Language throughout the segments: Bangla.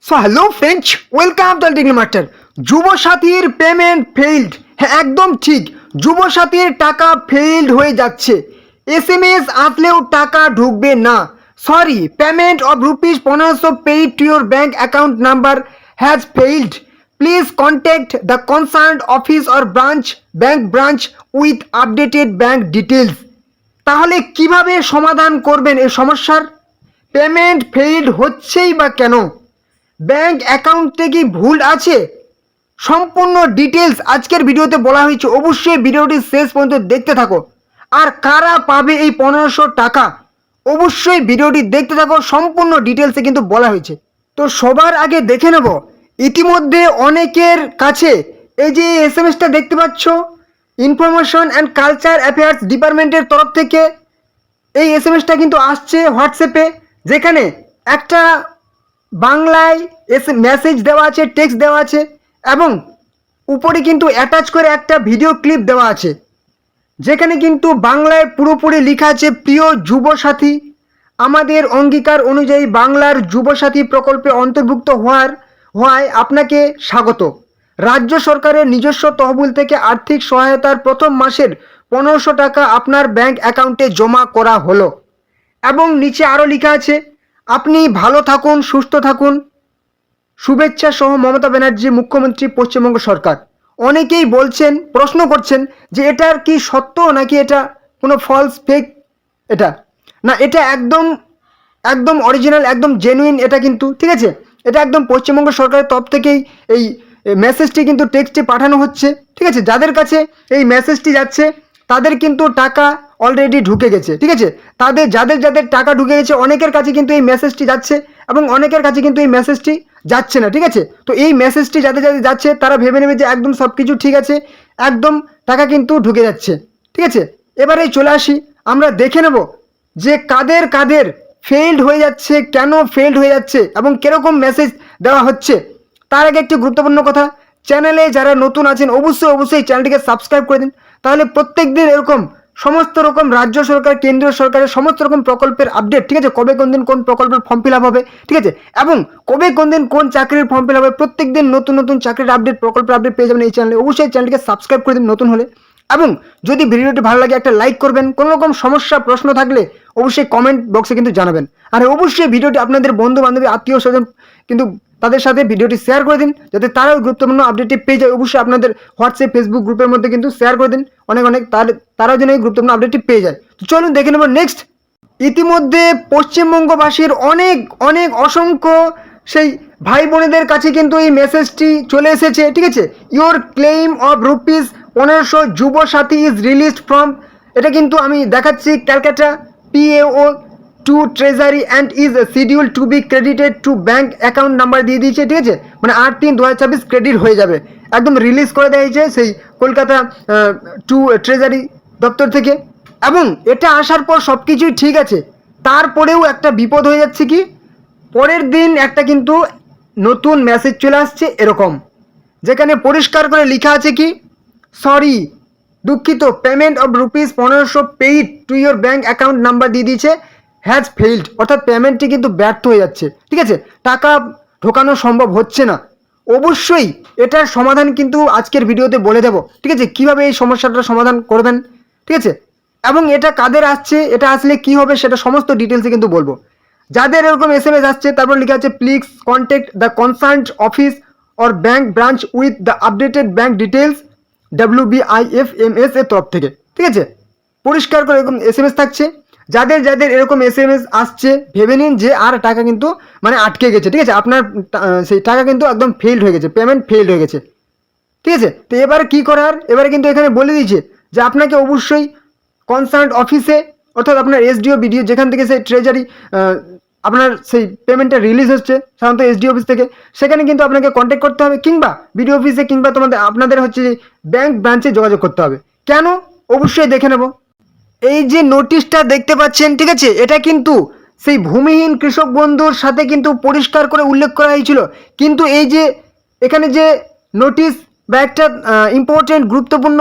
So hello friends, welcome to technique master. যুবসাথীর পেমেন্ট ফেইল্ড। হ্যাঁ, একদম ঠিক, যুবসাথীর টাকা ফেইল্ড হয়ে যাচ্ছে। এসএমএস আসলেও টাকা ঢুকবে না। Sorry, payment of ₹1500 paid to your bank account number has failed. Please contact the concerned office or bank branch with updated bank details. তাহলে কিভাবে সমাধান করবেন এই সমস্যার? পেমেন্ট ফেইল্ড হচ্ছেই বা কেন? ব্যাঙ্ক অ্যাকাউন্টে কি ভুল আছে? সম্পূর্ণ ডিটেলস আজকের ভিডিওতে বলা হয়েছে। অবশ্যই ভিডিওটি শেষ পর্যন্ত দেখতে থাকো। আর কারা পাবে এই 1500 টাকা, অবশ্যই ভিডিওটি দেখতে থাকো। সম্পূর্ণ ডিটেলসে কিন্তু বলা হয়েছে। তো সবার আগে দেখে নেব, ইতিমধ্যে অনেকের কাছে এই যে এসএমএসটা দেখতে পাচ্ছ, ইনফরমেশন অ্যান্ড কালচার অ্যাফেয়ার্স ডিপার্টমেন্টের তরফ থেকে এই এসএমএসটা কিন্তু আসছে হোয়াটসঅ্যাপে, যেখানে একটা বাংলায় মেসেজ দেওয়া আছে, টেক্সট দেওয়া আছে, এবং উপরে কিন্তু অ্যাটাচ করে একটা ভিডিও ক্লিপ দেওয়া আছে, যেখানে কিন্তু বাংলায় পুরোপুরি লেখা আছে, প্রিয় যুবসাথী, আমাদের অঙ্গীকার অনুযায়ী বাংলার যুবসাথী প্রকল্পে অন্তর্ভুক্ত হওয়ায় আপনাকে স্বাগত। রাজ্য সরকারের নিজস্ব তহবিল থেকে আর্থিক সহায়তার প্রথম মাসের 1500 টাকা আপনার ব্যাংক অ্যাকাউন্টে জমা করা হলো। এবং নিচে আরও লেখা আছে, আপনি ভালো থাকুন, সুস্থ থাকুন, শুভেচ্ছা সহ মমতা ব্যানার্জি, মুখ্যমন্ত্রী, পশ্চিমবঙ্গ সরকার। অনেকেই বলছেন, প্রশ্ন করছেন যে এটার কি সত্য নাকি এটা কোনো ফলস ফেক। এটা না, এটা একদম একদম অরিজিনাল, একদম জেনুইন। এটা কিন্তু ঠিক আছে, এটা একদম পশ্চিমবঙ্গ সরকারের তরফ থেকেই এই মেসেজটি কিন্তু টেক্সটে পাঠানো হচ্ছে। ঠিক আছে, যাদের কাছে এই মেসেজটি যাচ্ছে তাদের কিন্তু টাকা অলরেডি ঢুকে গেছে। ঠিক আছে, যাদের টাকা ঢুকে গেছে, অনেকের কাছে কিন্তু এই মেসেজটি যাচ্ছে এবং অনেকের কাছে কিন্তু এই মেসেজটি যাচ্ছে না। ঠিক আছে, তো এই মেসেজটি যাদের যাচ্ছে তারা ভেবে নেবে যে একদম সব কিছু ঠিক আছে, একদম টাকা কিন্তু ঢুকে যাচ্ছে। ঠিক আছে, এবারে চলে আসি, আমরা দেখে নেব যে কাদের কাদের ফেইল্ড হয়ে যাচ্ছে, কেন ফেইল্ড হয়ে যাচ্ছে এবং কীরকম মেসেজ দেওয়া হচ্ছে। তার আগে একটি গুরুত্বপূর্ণ কথা, চ্যানেলে যারা নতুন আছেন অবশ্যই চ্যানেলটিকে সাবস্ক্রাইব করে দিন। তাহলে প্রত্যেক দিন এরকম সমস্ত রকম রাজ্য সরকার, কেন্দ্রীয় সরকারের সমস্ত রকম প্রকল্পের আপডেট, ঠিক আছে, কবে কোন দিন কোন প্রকল্পের ফর্ম ফিল আপ হবে, ঠিক আছে, এবং কবে কোন দিন কোন চাকরির ফর্ম ফিল আপ হবে, প্রত্যেক দিন নতুন নতুন চাকরির আপডেট, প্রকল্পের আপডেট পেয়ে যাবেন এই চ্যানেলে। অবশ্যই চ্যানেলটিকে সাবস্ক্রাইব করে দিন নতুন হলে। এবং যদি ভিডিওটি ভালো লাগে একটা লাইক করবেন। কোনো রকম সমস্যা প্রশ্ন থাকলে অবশ্যই কমেন্ট বক্সে কিন্তু জানাবেন। আর অবশ্যই ভিডিওটি আপনাদের বন্ধু বান্ধবী, আত্মীয় স্বজন কিন্তু তাদের সাথে ভিডিওটি শেয়ার করে দিন, যাতে তারাও গুরুত্বপূর্ণ আপডেটটি পেয়ে যায়। অবশ্যই আপনাদের হোয়াটসঅ্যাপ, ফেসবুক গ্রুপের মধ্যে কিন্তু শেয়ার করে দিন অনেক, তারাও যেন এই গুরুত্বপূর্ণ আপডেটটি পেয়ে যায়। তো চলুন দেখে নেব নেক্সট। ইতিমধ্যে পশ্চিমবঙ্গবাসীর অনেক অসংখ্য সেই ভাই বোনেদের কাছে কিন্তু এই মেসেজটি চলে এসেছে। ঠিক আছে, your claim of ₹1500 Yuvasathi is released from, এটা কিন্তু আমি দেখাচ্ছি, Calcutta PAO to treasury and is schedule to be credited to bank account number দিয়ে দিয়েছে। ঠিক আছে, মানে 8/3/2024 ক্রেডিট হয়ে যাবে, একদম রিলিজ করে দেওয়া হয়েছে সেই কলকাতা টু ট্রেজারি দপ্তর থেকে। এবং এটা আসার পর সব কিছুই ঠিক আছে, তারপরেও একটা বিপদ হয়ে যাচ্ছে কি, পরের দিন একটা কিন্তু নতুন মেসেজ চলে আসছে এরকম, যেখানে পরিষ্কার করে লেখা আছে কি, সরি, দুঃখিত, payment of ₹1500 paid to your bank account number দিয়ে দিয়েছে, হ্যাজ ফেইল্ড, অর্থাৎ পেমেন্টটি কিন্তু ব্যর্থ হয়ে যাচ্ছে। ঠিক আছে, টাকা ঢোকানো সম্ভব হচ্ছে না। অবশ্যই এটার সমাধান কিন্তু আজকের ভিডিওতে বলে দেব। ঠিক আছে, কীভাবে এই সমস্যাটার সমাধান করবেন। ঠিক আছে, এবং এটা কাদের আসছে, এটা আসলে কি হবে, সেটা সমস্ত ডিটেলসে কিন্তু বলবো। যাদের এরকম এসএমএস আসছে, তারপর লেখা আছে, please contact the concerned office or bank branch with the updated bank details, WBIFMS এর তরফ থেকে। ঠিক আছে, পরিষ্কার করে এরকম এসএমএস থাকছে। যাদের এরকম এসএমএস আসছে, ভেবে নিন যে আর টাকা কিন্তু মানে আটকে গেছে। ঠিক আছে, আপনার সেই টাকা কিন্তু একদম ফেইল্ড হয়ে গেছে, পেমেন্ট ফেইল্ড হয়ে গেছে। ঠিক আছে, তো এবারে কী করার, এবারে কিন্তু এখানে বলে দিয়েছে যে আপনাকে অবশ্যই কনসার্ন অফিসে, অর্থাৎ আপনার SDO BDO, যেখান থেকে সেই ট্রেজারি আপনার সেই পেমেন্টটা রিলিজ হচ্ছে সাধারণত SDO অফিস থেকে, সেখানে কিন্তু আপনাকে কন্ট্যাক্ট করতে হবে, কিংবা BDO অফিসে, কিংবা আপনাদের হচ্ছে ব্যাঙ্ক ব্রাঞ্চে যোগাযোগ করতে হবে। কেন, অবশ্যই দেখে নেব। এই যে নোটিশটা দেখতে পাচ্ছেন, ঠিক আছে, এটা কিন্তু সেই ভূমিহীন কৃষক বন্ধুর সাথে কিন্তু পরিষ্কার করে উল্লেখ করা হয়েছিল, কিন্তু এই যে এখানে যে নোটিশ বা একটা ইম্পর্টেন্ট গুরুত্বপূর্ণ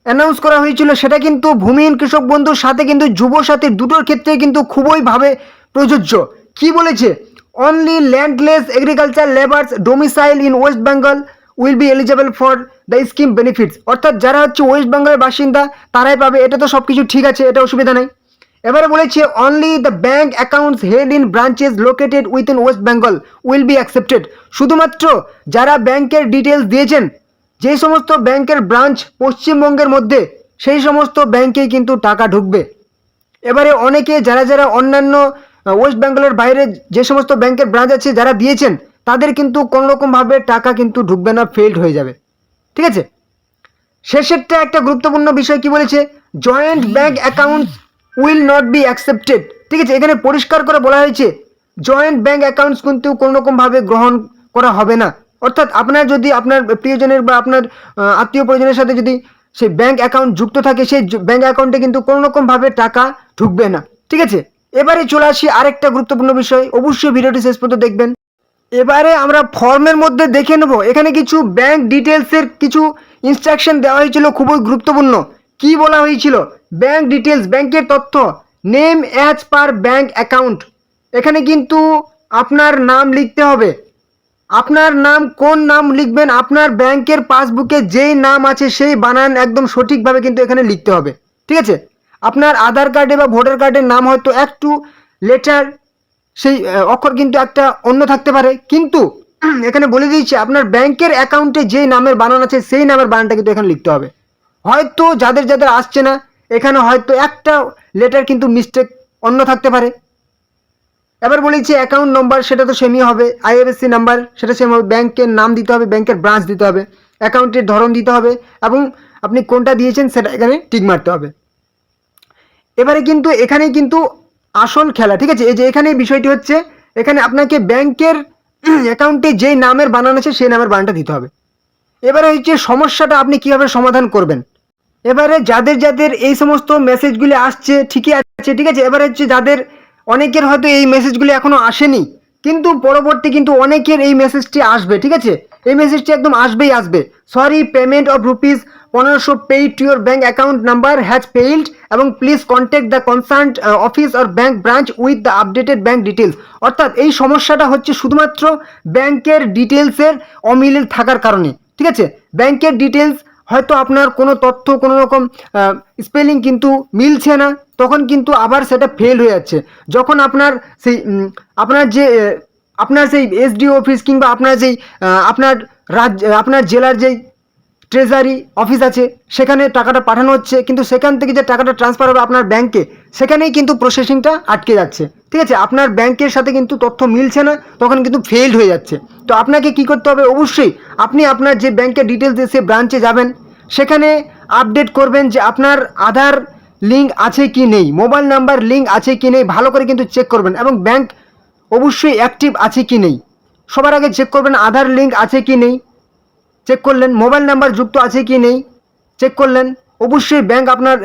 অ্যানাউন্স করা হয়েছিল, সেটা কিন্তু ভূমিহীন কৃষক বন্ধুর সাথে কিন্তু যুবসাথীর দুটোর ক্ষেত্রে কিন্তু খুবই ভাবে প্রযোজ্য। কি বলেছে, only landless agriculture labours domicile in West Bengal will be eligible for the scheme benefits, অর্থাৎ যারা হচ্ছে ওয়েস্ট বেঙ্গলের বাসিন্দা তারাই পাবে। এটা তো সব কিছু ঠিক আছে, এটা অসুবিধা নেই। এবারে বলেছে only the bank accounts held in branches located within West Bengal will be accepted, শুধুমাত্র যারা ব্যাংকের ডিটেলস দিয়েছেন, যে সমস্ত ব্যাংকের ব্রাঞ্চ পশ্চিমবঙ্গের মধ্যে, সেই সমস্ত ব্যাংকেই কিন্তু টাকা ঢুকবে। এবারে অনেকে যারা যারা অন্যান্য ওয়েস্ট বেঙ্গলের বাইরে যে সমস্ত ব্যাংকের ব্রাঞ্চ আছে যারা দিয়েছেন, তাদের কিন্তু কোনোরকমভাবে টাকা কিন্তু ঢুকবে না, ফেলড হয়ে যাবে। ঠিক আছে, শেষেরটা একটা গুরুত্বপূর্ণ বিষয় কি বলেছে, joint bank account will not be accepted. ঠিক আছে, এখানে পরিষ্কার করে বলা হয়েছে জয়েন্ট ব্যাংক অ্যাকাউন্টস কিন্তু কোনোরকমভাবে গ্রহণ করা হবে না। অর্থাৎ আপনার যদি আপনার প্রিয়জনের বা আপনার আত্মীয় পরিজনের সাথে যদি সেই ব্যাংক অ্যাকাউন্ট যুক্ত থাকে, সেই ব্যাংক অ্যাকাউন্টে কিন্তু কোনোরকমভাবে টাকা ঢুকবে না। ঠিক আছে, এবারে চলে আসি আরেকটা গুরুত্বপূর্ণ বিষয়, অবশ্যই ভিডিওটি শেষ পর্যন্ত দেখবেন। এবারে আমরা ফর্মের মধ্যে দেখে নেব, এখানে কিছু ব্যাংক ডিটেলসের কিছু ইনস্ট্রাকশন দেওয়া হয়েছিল, খুবই গুরুত্বপূর্ণ। কি বলা হয়েছিল, ব্যাংক ডিটেলস, ব্যাংকের তথ্য, name as per bank account, এখানে কিন্তু আপনার নাম লিখতে হবে। আপনার নাম, কোন নাম লিখবেন, আপনার ব্যাংকের পাসবুকে যেই নাম আছে সেই বানান একদম সঠিকভাবে কিন্তু এখানে লিখতে হবে। ঠিক আছে, আপনার আধার কার্ডে বা ভোটার কার্ডের নাম হয়তো একটু লেটার, সেই অক্ষর কিন্তু একটা অন্য থাকতে পারে, কিন্তু এখানে বলে দিয়েছে আপনার ব্যাংকের অ্যাকাউন্টে যেই নামের বানান আছে সেই নামের বানানটা কিন্তু এখানে লিখতে হবে। হয়তো যাদের যাদের আসছে না, এখানে হয়তো একটা লেটার কিন্তু মিস্টেক অন্য থাকতে পারে। এবার বলেছি অ্যাকাউন্ট নম্বর, সেটা তো সেমই হবে, আইএফএসসি নাম্বার সেটা সেম হবে, ব্যাংকের নাম দিতে হবে, ব্যাংকের ব্রাঞ্চ দিতে হবে, অ্যাকাউন্টের ধরন দিতে হবে, এবং আপনি কোনটা দিয়েছেন সেটা এখানে টিক মারতে হবে। এবারে কিন্তু এখানেই কিন্তু আসল খেলা। ঠিক আছে, এই যে এখানে বিষয়টি হচ্ছে, এখানে আপনাকে ব্যাংকের অ্যাকাউন্টে যেই নামের বানান আছে সেই নামের বানানটা দিতে হবে। এবারে হচ্ছে সমস্যাটা আপনি কিভাবে সমাধান করবেন। এবারে যাদের যাদের এই সমস্ত মেসেজগুলি আসছে ঠিকই আছে, ঠিক আছে, এবারে হচ্ছে যাদের অনেকের হয়তো এই মেসেজগুলি এখনো আসেনি, কিন্তু পরবর্তী কিন্তু অনেকের এই মেসেজটি আসবে। ঠিক আছে, এই মেসেজটি একদম আসবেই আসবে, sorry payment of rupees 1500 paid to your bank account number has paid এবং please contact the concern office or bank branch with the updated bank details. অর্থাৎ এই সমস্যাটা হচ্ছে শুধুমাত্র ব্যাংকের ডিটেলসের অমিল থাকার কারণে। ঠিক আছে, ব্যাংকের ডিটেলস হয়তো আপনার কোনো তথ্য কোনো রকম স্পেলিং কিন্তু মিলছে না, তখন কিন্তু আবার সেটা ফেল হয়ে যাচ্ছে। যখন আপনার সেই আপনার সেই এসডিও অফিস কিংবা আপনার যেই আপনার জেলার যেই ট্রেজারি অফিস আছে সেখানে টাকাটা পাঠানো হচ্ছে, কিন্তু সেখান থেকে যে টাকাটা ট্রান্সফার হবে আপনার ব্যাংকে, সেখানেই কিন্তু প্রসেসিংটা আটকে যাচ্ছে। ঠিক আছে, আপনার ব্যাংকের সাথে কিন্তু তথ্য মিলছে না, তখন কিন্তু ফেলড হয়ে যাচ্ছে। তো আপনাকে কি করতে হবে, অবশ্যই আপনি আপনার যে ব্যাংকের ডিটেলস দিয়ে সে ব্রাঞ্চে যাবেন, সেখানে আপডেট করবেন যে আপনার আধার লিঙ্ক আছে কি নেই, মোবাইল নাম্বার লিঙ্ক আছে কি নেই, ভালো করে কিন্তু চেক করবেন, এবং ব্যাংক অবশ্যই অ্যাক্টিভ আছে কি নেই সবার আগে চেক করবেন। আধার লিঙ্ক আছে কি নেই চেক করলেন, মোবাইল নাম্বার যুক্ত আছে কি নেই চেক করলেন, অবশ্যই আপনার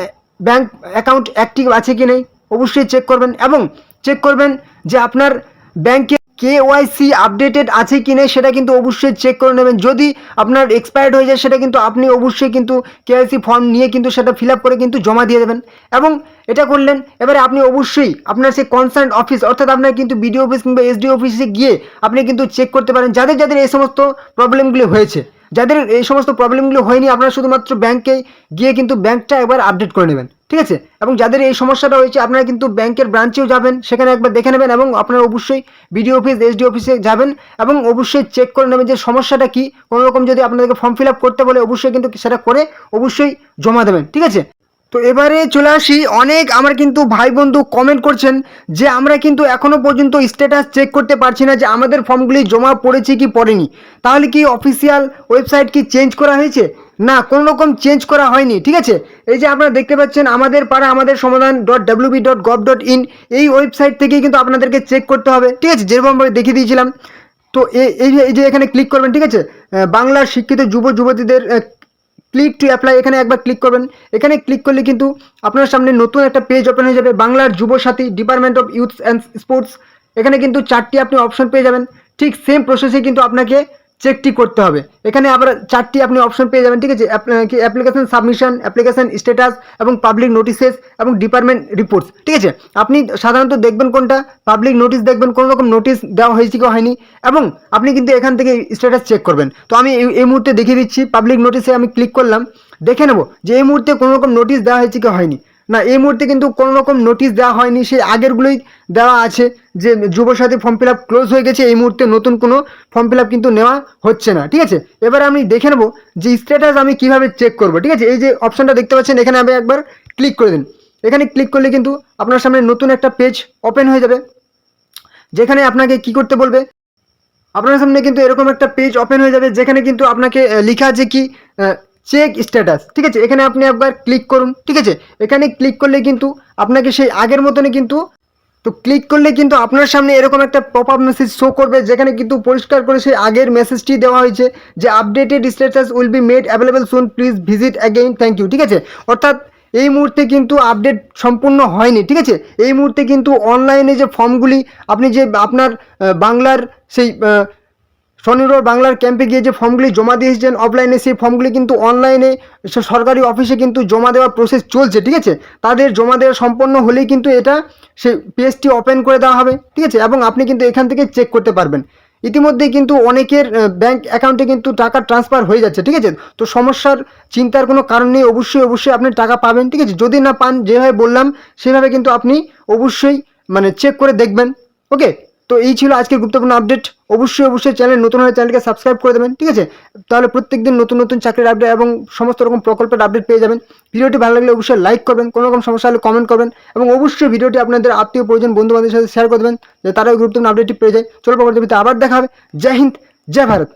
ব্যাংক অ্যাকাউন্ট অ্যাক্টিভ আছে কি নেই অবশ্যই চেক করবেন, এবং চেক করবেন যে আপনার ব্যাংকে কেওয়াইসি আপডেটেড আছে কি নেই সেটা কিন্তু অবশ্যই চেক করে নেবেন। যদি আপনার এক্সপায়ার্ড হয়ে যায় সেটা কিন্তু আপনি অবশ্যই কিন্তু কেওয়াইসি ফর্ম নিয়ে কিন্তু সেটা ফিল আপ করে কিন্তু জমা দিয়ে দেবেন, এবং এটা করলেন। এবারে আপনি অবশ্যই আপনার সেই কনসার্ন অফিস, অর্থাৎ আপনার কিন্তু বিডিও অফিস কিংবা এসডিও অফিসে গিয়ে আপনি কিন্তু চেক করতে পারেন যাদের যাদের এই সমস্ত প্রবলেমগুলি হয়েছে। যাদের এই সমস্ত প্রবলেমগুলো হয়নি, আপনারা শুধুমাত্র ব্যাংকে গিয়ে কিন্তু ব্যাংকটা একবার আপডেট করে নেবেন। ঠিক আছে, এবং যাদের এই সমস্যাটা হয়েছে আপনারা কিন্তু ব্যাংকের ব্রাঞ্চেও যাবেন, সেখানে একবার দেখে নেবেন, এবং আপনারা অবশ্যই বিডিও অফিস এসডি অফিসে যাবেন এবং অবশ্যই চেক করে নেবেন যে সমস্যাটা কি। কোনো রকম যদি আপনাদেরকে ফর্ম ফিল আপ করতে বলে অবশ্যই কিন্তু সেটা করে অবশ্যই জমা দেবেন। ঠিক আছে, তো এবারে চলে আসি, অনেক আমার কিন্তু ভাই বন্ধু কমেন্ট করছেন যে আমরা কিন্তু এখনও পর্যন্ত স্ট্যাটাস চেক করতে পারছি না যে আমাদের ফর্মগুলি জমা পড়েছে কি পড়েনি। তাহলে কি অফিসিয়াল ওয়েবসাইট কি চেঞ্জ করা হয়েছে? না, কোনো রকম চেঞ্জ করা হয়নি। ঠিক আছে, এই যে আপনারা দেখতে পাচ্ছেন আমাদের পাড়া আমাদের সমাধান .wb.gov.in, এই ওয়েবসাইট থেকেই কিন্তু আপনাদেরকে চেক করতে হবে। ঠিক আছে, যেরকম আমরা দেখিয়ে দিয়েছিলাম। তো এই যে এখানে ক্লিক করবেন, ঠিক আছে, বাংলার শিক্ষিত যুবতীদের ক্লিক টু অ্যাপ্লাই, এখানে একবার ক্লিক করবেন। এখানে ক্লিক করলে কিন্তু আপনার সামনে নতুন একটা পেজ ওপেন হয়ে যাবে, বাংলার Yuvasathi department of youth and sports. এখানে কিন্তু 4টি আপনি অপশন পেয়ে যাবেন। ঠিক সেম প্রসেসে কিন্তু আপনাকে চেকটি করতে হবে। এখানে আবার 4টি আপনি অপশন পেয়ে যাবেন, ঠিক আছে। অ্যাপ্লিকেশন সাবমিশন, অ্যাপ্লিকেশন স্ট্যাটাস এবং পাবলিক নোটিসেস এবং ডিপার্টমেন্ট রিপোর্টস, ঠিক আছে। আপনি সাধারণত দেখবেন কোনটা, পাবলিক নোটিশ দেখবেন, কোনো রকম নোটিশ দেওয়া হয়েছে কি হয়নি, এবং আপনি কিন্তু এখান থেকে স্ট্যাটাস চেক করবেন। তো আমি এই মুহূর্তে দেখিয়ে দিচ্ছি, পাবলিক নোটিশে আমি ক্লিক করলাম, দেখে নেব যে এই মুহূর্তে কোনো রকম নোটিশ দেওয়া হয়েছে কি হয়নি। না, এই মুহূর্তে কিন্তু কোনো রকম নোটিশ দেওয়া হয়নি, সেই আগেরগুলোই দেওয়া আছে যে Yuvasathi form fill up close হয়ে গেছে, এই মুহূর্তে নতুন কোনো ফর্ম ফিল আপ কিন্তু নেওয়া হচ্ছে না, ঠিক আছে। এবার আমি দেখে নেব যে স্ট্যাটাস আমি কিভাবে চেক করব, ঠিক আছে। এই যে অপশনটা দেখতে পাচ্ছেন, এখানে আমি একবার ক্লিক করে দিন। এখানে ক্লিক করলে কিন্তু আপনার সামনে নতুন একটা পেজ ওপেন হয়ে যাবে, যেখানে আপনাকে কি করতে বলবে, আপনার সামনে কিন্তু এরকম একটা পেজ ওপেন হয়ে যাবে, যেখানে কিন্তু আপনাকে লেখা আছে কি চেক স্ট্যাটাস, ঠিক আছে। এখানে আপনি একবার ক্লিক করুন, ঠিক আছে। এখানে ক্লিক করলে কিন্তু আপনাকে সেই আগের মতনই কিন্তু, তো ক্লিক করলে কিন্তু আপনার সামনে এরকম একটা পপ আপ মেসেজ শো করবে, যেখানে কিন্তু পরিষ্কার করে সেই আগের মেসেজটি দেওয়া হয়েছে যে updated status will be made available soon, please visit again, thank you, ঠিক আছে। অর্থাৎ এই মুহূর্তে কিন্তু আপডেট সম্পূর্ণ হয়নি, ঠিক আছে। এই মুহূর্তে কিন্তু অনলাইনে যে ফর্মগুলি আপনি যে আপনার বাংলার সেই স্বনির্ভর বাংলার ক্যাম্পে গিয়ে যে ফর্মগুলি জমা দিয়েছেন অফলাইনে, সেই ফর্মগুলি কিন্তু অনলাইনে সরকারি অফিসে কিন্তু জমা দেওয়ার প্রসেস চলছে, ঠিক আছে। তাদের জমা দেওয়া সম্পন্ন হলেই কিন্তু এটা সেই পেজটি ওপেন করে দেওয়া হবে, ঠিক আছে, এবং আপনি কিন্তু এখান থেকে চেক করতে পারবেন। ইতিমধ্যেই কিন্তু অনেকের ব্যাংক অ্যাকাউন্টে কিন্তু টাকা ট্রান্সফার হয়ে যাচ্ছে, ঠিক আছে। তো সমস্যার চিন্তার কোনো কারণ নেই, অবশ্যই আপনি টাকা পাবেন, ঠিক আছে। যদি না পান, যেভাবে বললাম সেভাবে কিন্তু আপনি অবশ্যই মানে চেক করে দেখবেন, ওকে। তো এই ছিল আজকের গুরুত্বপূর্ণ আপডেট। অবশ্যই চ্যানেল নতুন হলে চ্যানেলকে সাবস্ক্রাইব করে দেবেন, ঠিক আছে। তাহলে প্রত্যেকদিন নতুন চাকরির আপডেট এবং সমস্ত রকম প্রকল্পের আপডেট পেয়ে যাবেন। ভিডিওটি ভালো লাগলে অবশ্যই লাইক করবেন, কোনো রকম সমস্যা হলে কমেন্ট করবেন, এবং অবশ্যই ভিডিওটি আপনাদের আত্মীয় পরিজন বন্ধু বান্ধবের সাথে শেয়ার করে দেবেন, যে তারাও গুরুত্বপূর্ণ আপডেটটি পেয়ে যায়। চলো পরবর্তী ভিডিওতে আবার দেখা হবে। জয় হিন্দ, জয় ভারত।